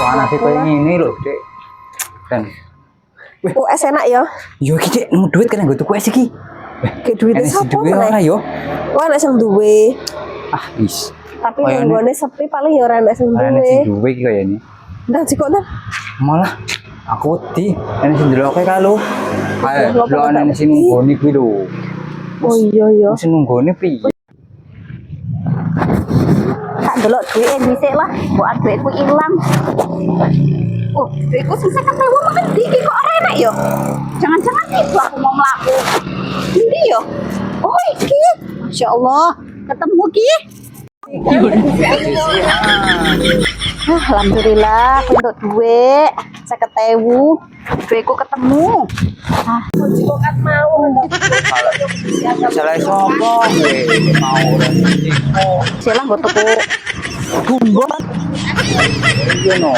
Anak sih kayak gini loh, Dek. Dan US enak ya. yo iki Dek, nemu duit kan nggo tuku es iki. Kayak duitnya Enes sapa duwe ora meneh? yo. Wah, nek sing duwe. Ah, wis. Tapi Kayaknya- nggone sepi paling ya ora nek sing Enes duwe. sing duwe iki kayaknya. Ndang jiko nang. Malah aku wedi enes sing ndeloke kalau. Ayo, Lopo lo tak enes sing wedi? nunggoni kuwi lho. Oh iya ya. Sing nunggoni piye? Tak delok duit dhisik lah, mbok duitku ilang. Oh, duitku sing 50.000 makan ndi iki kok ora enak yo. Jangan-jangan itu aku mau mlaku. Ndi yo? Oh, iki. Masyaallah, ketemu ki. Alhamdulillah untuk duit 50.000. Duitku ketemu. Jiko kan mau. Salah sapa gue mau ora iku. Silang mbok tuku bumbu. Iya no.